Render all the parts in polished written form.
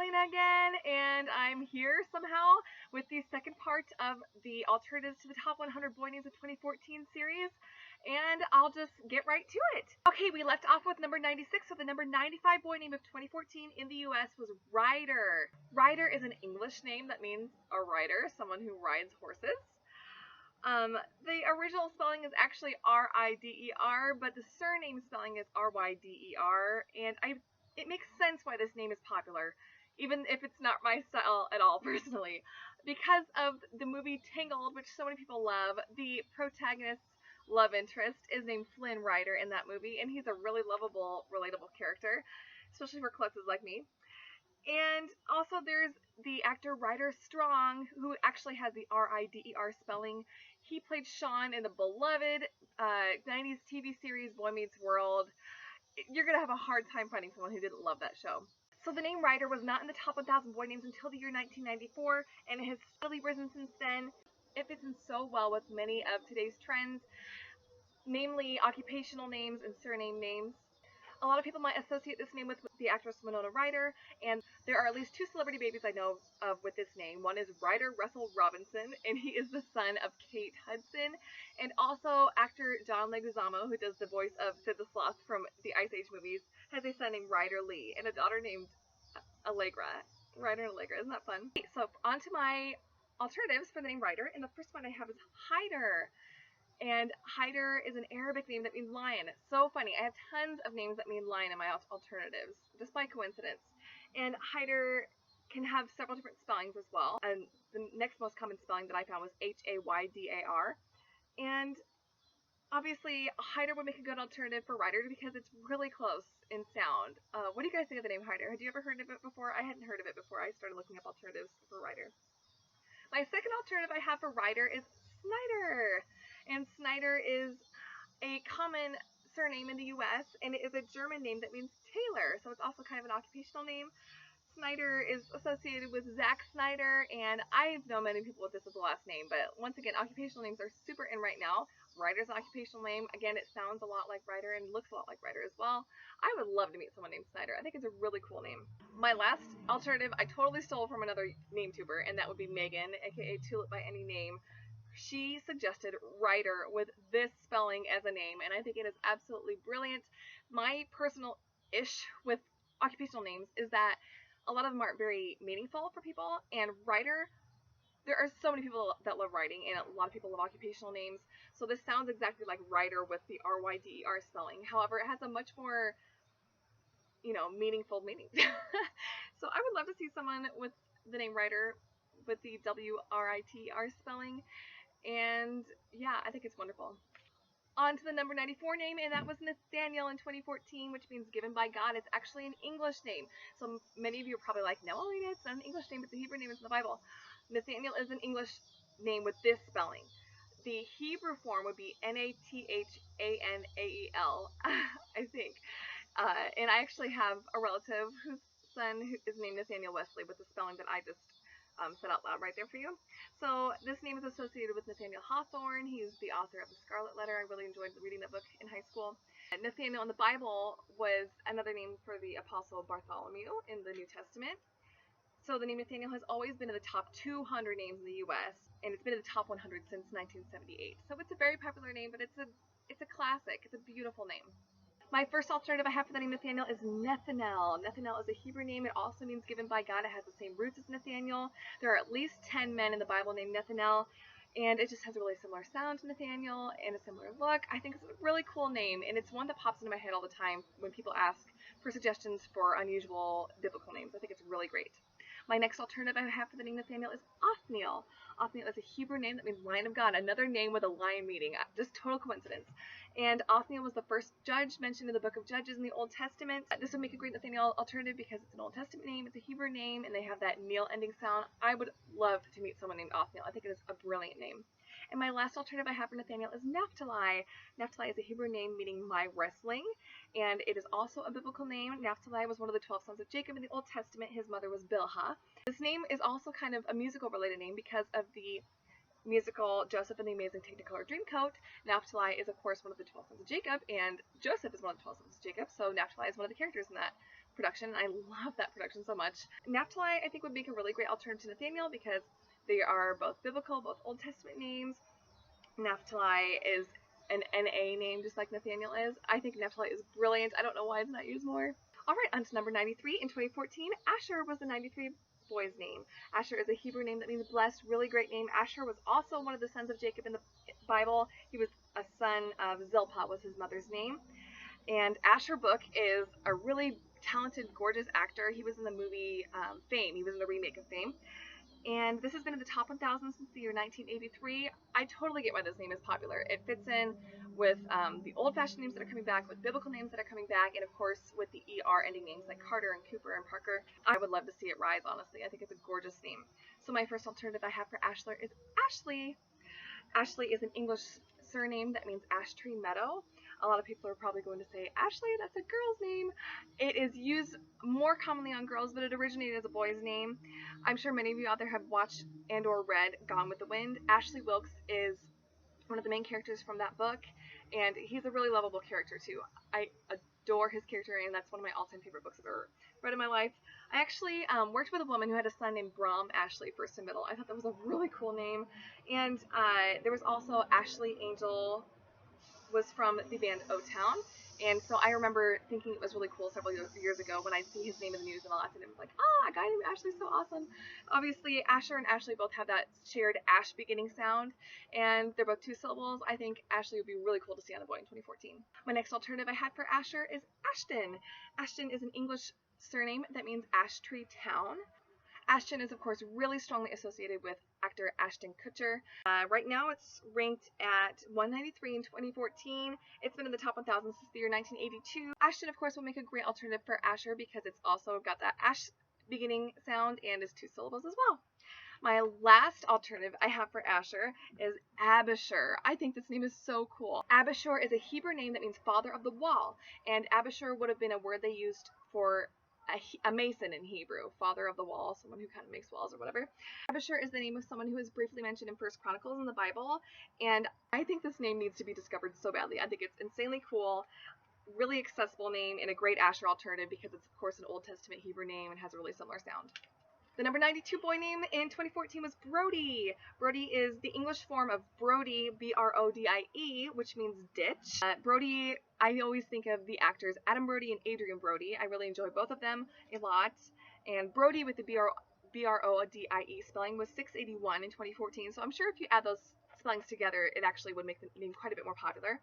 Elena again, and I'm here somehow with the second part of the alternatives to the top 100 boy names of 2014 series, and I'll just get right to it. Okay, we left off with number 96, so the number 95 boy name of 2014 in the US was Ryder. Ryder is an English name that means a rider, someone who rides horses. The original spelling is actually R-I-D-E-R, but the surname spelling is R-Y-D-E-R, and it makes sense why this name is popular, even if it's not my style at all personally. Because of the movie Tangled, which so many people love, the protagonist's love interest is named Flynn Ryder in that movie, and he's a really lovable, relatable character, especially for klutzes like me. And also there's the actor Ryder Strong, who actually has the R-I-D-E-R spelling. He played Sean in the beloved 90s TV series Boy Meets World. You're going to have a hard time finding someone who didn't love that show. So the name Ryder was not in the top 1,000 boy names until the year 1994, and it has steadily risen since then. It fits in so well with many of today's trends, namely occupational names and surname names. A lot of people might associate this name with the actress Winona Ryder, and there are at least two celebrity babies I know of with this name. One is Ryder Russell Robinson, and he is the son of Kate Hudson, and also actor John Leguizamo, who does the voice of Sid the Sloth from the Ice Age movies, has a son named Ryder Lee, and a daughter named Allegra. Ryder and Allegra, isn't that fun? So on to my alternatives for the name Ryder, and the first one I have is Hyder. And Hyder is an Arabic name that means lion. So funny. I have tons of names that mean lion in my alternatives, just by coincidence. And Hyder can have several different spellings as well. And the next most common spelling that I found was Haydar. And obviously, Hyder would make a good alternative for Ryder because it's really close in sound. What do you guys think of the name Hyder? Had you ever heard of it before? I hadn't heard of it before I started looking up alternatives for Ryder. My second alternative I have for Ryder is Snyder. And Snyder is a common surname in the US, and it is a German name that means tailor, so it's also kind of an occupational name. Snyder is associated with Zack Snyder, and I've known many people with this as the last name, but once again, occupational names are super in right now. Ryder's an occupational name. Again, it sounds a lot like Ryder and looks a lot like Ryder as well. I would love to meet someone named Snyder. I think it's a really cool name. My last alternative I totally stole from another name tuber, and that would be Megan, aka Tulip by Any Name. She suggested Ryder with this spelling as a name, and I think it is absolutely brilliant. My personal issue with occupational names is that a lot of them aren't very meaningful for people, and Ryder, there are so many people that love writing, and a lot of people love occupational names, so this sounds exactly like Ryder with the R-Y-D-E-R spelling. However, it has a much more, meaningful meaning. So I would love to see someone with the name Ryder with the W-R-I-T-R spelling. And yeah, I think it's wonderful. On to the number 94 name, and that was Nathaniel in 2014, which means given by God. It's actually an English name. So many of you are probably like, no, Elena, it's not an English name, it's a Hebrew name, it's in the Bible. Nathaniel is an English name with this spelling. The Hebrew form would be Nathanael, I think. And I actually have a relative whose son is named Nathaniel Wesley with the spelling that I just said out loud right there for you. So this name is associated with Nathaniel Hawthorne. He's the author of The Scarlet Letter. I really enjoyed reading that book in high school. And Nathaniel in the Bible was another name for the Apostle Bartholomew in the New Testament. So the name Nathaniel has always been in the top 200 names in the U.S., and it's been in the top 100 since 1978. So it's a very popular name, but it's a classic. It's a beautiful name. My first alternative I have for the name Nathaniel is Nathaniel. Nathaniel is a Hebrew name. It also means given by God. It has the same roots as Nathaniel. There are at least 10 men in the Bible named Nathaniel, and it just has a really similar sound to Nathaniel and a similar look. I think it's a really cool name, and it's one that pops into my head all the time when people ask for suggestions for unusual biblical names. I think it's really great. My next alternative I have for the name Nathaniel is Othniel. Othniel is a Hebrew name that means Lion of God, another name with a lion meaning. Just total coincidence. And Othniel was the first judge mentioned in the book of Judges in the Old Testament. This would make a great Nathaniel alternative because it's an Old Testament name, it's a Hebrew name, and they have that Neil ending sound. I would love to meet someone named Othniel. I think it is a brilliant name. And my last alternative I have for Nathaniel is Naphtali. Naphtali is a Hebrew name meaning my wrestling, and it is also a biblical name. Naphtali was one of the 12 sons of Jacob in the Old Testament. His mother was Bilhah. This name is also kind of a musical related name because of the musical Joseph and the Amazing Technicolor Dreamcoat. Naphtali is, of course, one of the 12 sons of Jacob, and Joseph is one of the 12 sons of Jacob, so Naphtali is one of the characters in that production, and I love that production so much. Naphtali, I think, would make a really great alternative to Nathaniel because they are both biblical, both Old Testament names. Naphtali is an NA name, just like Nathaniel is. I think Naphtali is brilliant. I don't know why it's not used more. Alright, on to number 93. In 2014, Asher was the 93 boy's name. Asher is a Hebrew name that means blessed, really great name. Asher was also one of the sons of Jacob in the Bible. He was a son of Zilpah, was his mother's name. And Asher Book is a really talented, gorgeous actor. He was in the movie Fame. He was in the remake of Fame. And this has been in the top 1,000 since the year 1983. I totally get why this name is popular. It fits in with the old-fashioned names that are coming back, with biblical names that are coming back, and of course with the ER ending names like Carter and Cooper and Parker. I would love to see it rise, honestly. I think it's a gorgeous name. So my first alternative I have for Ashler is Ashley. Ashley is an English surname that means ash tree meadow. A lot of people are probably going to say, Ashley, that's a girl's name. It is used more commonly on girls, but it originated as a boy's name. I'm sure many of you out there have watched and or read Gone with the Wind. Ashley Wilkes is one of the main characters from that book, and he's a really lovable character too. I adore his character, and that's one of my all-time favorite books I've ever read in my life. I actually worked with a woman who had a son named Brom Ashley, first and middle. I thought that was a really cool name. And there was also Ashley Angel, was from the band O-Town, and so I remember thinking it was really cool several years ago when I'd see his name in the news and all that, and it was like, oh, a guy named Ashley's so awesome. Obviously, Asher and Ashley both have that shared ash beginning sound, and they're both two syllables. I think Ashley would be really cool to see on a boy in 2014. My next alternative I had for Asher is Ashton. Ashton is an English surname that means ash tree town. Ashton is, of course, really strongly associated with actor Ashton Kutcher. Right now, it's ranked at 193 in 2014. It's been in the top 1,000 since the year 1982. Ashton, of course, will make a great alternative for Asher because it's also got that ash beginning sound and is two syllables as well. My last alternative I have for Asher is Abishur. I think this name is so cool. Abishur is a Hebrew name that means father of the wall, and Abishur would have been a word they used for a mason in Hebrew, father of the wall, someone who kind of makes walls or whatever. Abishur is the name of someone who is briefly mentioned in First Chronicles in the Bible, and I think this name needs to be discovered so badly. I think it's insanely cool, really accessible name, and a great Asher alternative because it's, of course, an Old Testament Hebrew name and has a really similar sound. The number 92 boy name in 2014 was Brody. Brody is the English form of Brody, B-R-O-D-I-E, which means ditch. Brody, I always think of the actors Adam Brody and Adrian Brody. I really enjoy both of them a lot. And Brody with the B-R-O-D-I-E spelling was 681 in 2014. So I'm sure if you add those spellings together, it actually would make the name quite a bit more popular.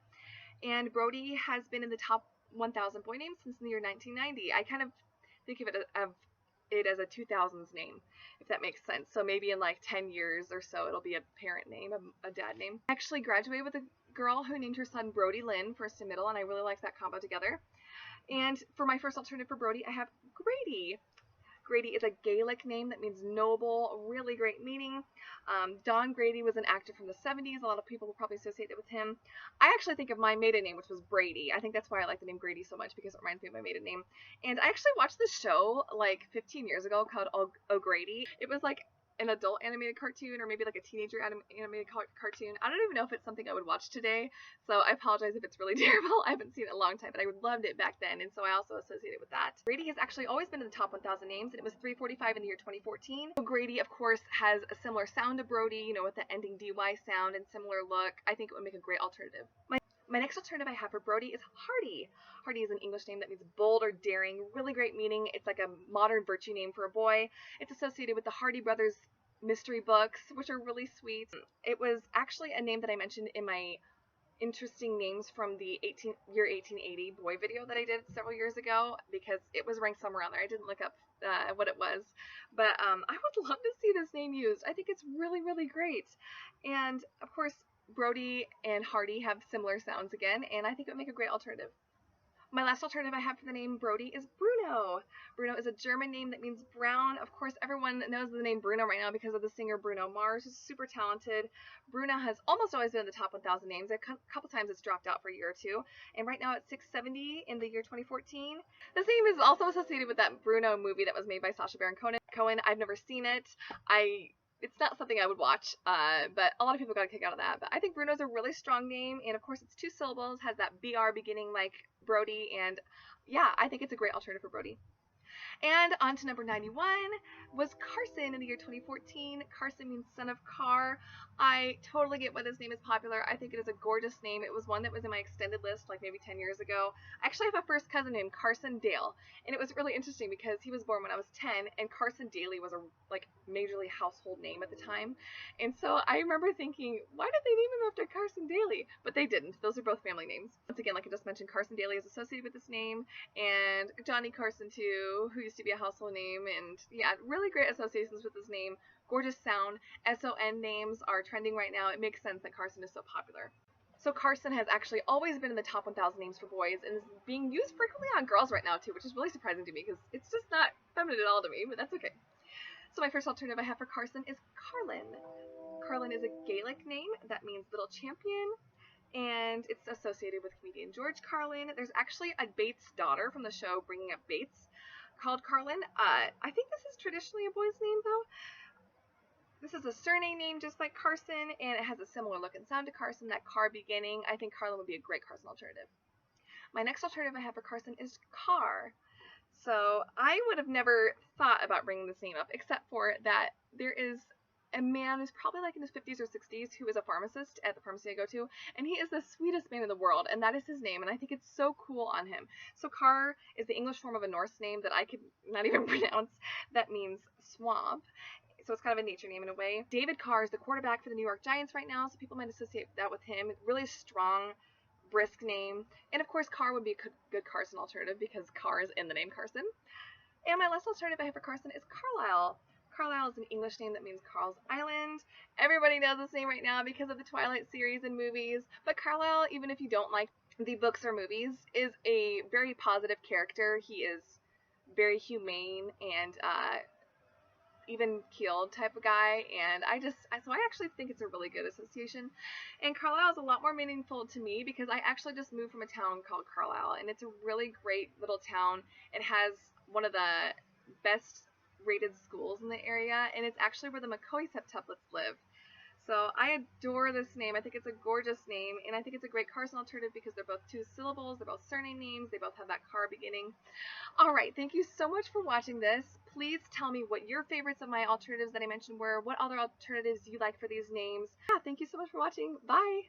And Brody has been in the top 1,000 boy names since the year 1990. I kind of think of it as a 2000s name, if that makes sense. So maybe in like 10 years or so, it'll be a parent name, a dad name. I actually graduated with a girl who named her son Brody Lynn, first and middle, and I really liked that combo together. And for my first alternative for Brody, I have Grady. Grady is a Gaelic name that means noble, really great meaning. Don Grady was an actor from the 70s. A lot of people will probably associate it with him. I actually think of my maiden name, which was Brady. I think that's why I like the name Grady so much, because it reminds me of my maiden name. And I actually watched this show like 15 years ago called O'Grady. It was like an adult animated cartoon, or maybe like a teenager animated cartoon. I don't even know if it's something I would watch today, so I apologize if it's really terrible. I haven't seen it in a long time, but I loved it back then, and so I also associate it with that. Grady has actually always been in the top 1,000 names, and it was 345 in the year 2014. So Grady, of course, has a similar sound to Brody, you know, with the ending DY sound and similar look. I think it would make a great alternative. My next alternative I have for Brody is Hardy. Hardy is an English name that means bold or daring, really great meaning. It's like a modern virtue name for a boy. It's associated with the Hardy Brothers mystery books, which are really sweet. It was actually a name that I mentioned in my interesting names from the year 1880 boy video that I did several years ago, because it was ranked somewhere on there. I didn't look up what it was, but I would love to see this name used. I think it's really, really great. And of course, Brody and Hardy have similar sounds again, and I think it would make a great alternative. My last alternative I have for the name Brody is Bruno. Bruno is a German name that means brown. Of course, everyone knows the name Bruno right now because of the singer Bruno Mars, who's super talented. Bruno has almost always been in the top 1,000 names. A couple times it's dropped out for a year or two, and right now it's 670 in the year 2014. This name is also associated with that Bruno movie that was made by Sacha Baron Cohen. I've never seen it. It's not something I would watch, but a lot of people got a kick out of that. But I think Bruno's a really strong name, and of course it's two syllables, has that BR beginning like Brody, and yeah, I think it's a great alternative for Brody. And on to number 91 was Carson in the year 2014. Carson means son of Car. I totally get why this name is popular. I think it is a gorgeous name. It was one that was in my extended list like maybe 10 years ago. I actually have a first cousin named Carson Dale, and it was really interesting because he was born when I was 10, and Carson Daly was a like majorly household name at the time. And so I remember thinking, why did they name him after Carson Daly? But they didn't. Those are both family names. Once again, like I just mentioned, Carson Daly is associated with this name, and Johnny Carson too, who used to be a household name, and yeah, really great associations with this name. Gorgeous sound. SON names are trending right now. It makes sense that Carson is so popular. So Carson has actually always been in the top 1,000 names for boys and is being used frequently on girls right now too, which is really surprising to me because it's just not feminine at all to me, but that's okay. So my first alternative I have for Carson is Carlin. Carlin is a Gaelic name that means little champion, and it's associated with comedian George Carlin. There's actually a Bates daughter from the show Bringing Up Bates called Carlin. I think this is traditionally a boy's name though. This is a surname name just like Carson, and it has a similar look and sound to Carson, that Car beginning. I think Carlin would be a great Carson alternative. My next alternative I have for Carson is Car. So I would have never thought about bringing this name up, except for that there is a man who's probably like in his 50s or 60s who is a pharmacist at the pharmacy I go to, and he is the sweetest man in the world, and that is his name, and I think it's so cool on him. So Car is the English form of a Norse name that I could not even pronounce that means swamp. So it's kind of a nature name in a way. David Carr is the quarterback for the New York Giants right now, so people might associate that with him. Really strong, brisk name. And of course, Carr would be a good Carson alternative because Carr is in the name Carson. And my last alternative I have for Carson is Carlisle. Carlisle is an English name that means Carl's Island. Everybody knows this name right now because of the Twilight series and movies. But Carlisle, even if you don't like the books or movies, is a very positive character. He is very humane and even keeled type of guy, and so I actually think it's a really good association. And Carlisle is a lot more meaningful to me because I actually just moved from a town called Carlisle, and it's a really great little town. It has one of the best rated schools in the area, and it's actually where the McCoy septuplets live. So I adore this name. I think it's a gorgeous name, and I think it's a great Carson alternative because they're both 2 syllables, they're both surname names, they both have that Car beginning. Alright, thank you so much for watching this. Please tell me what your favorites of my alternatives that I mentioned were, what other alternatives you like for these names. Yeah, thank you so much for watching. Bye!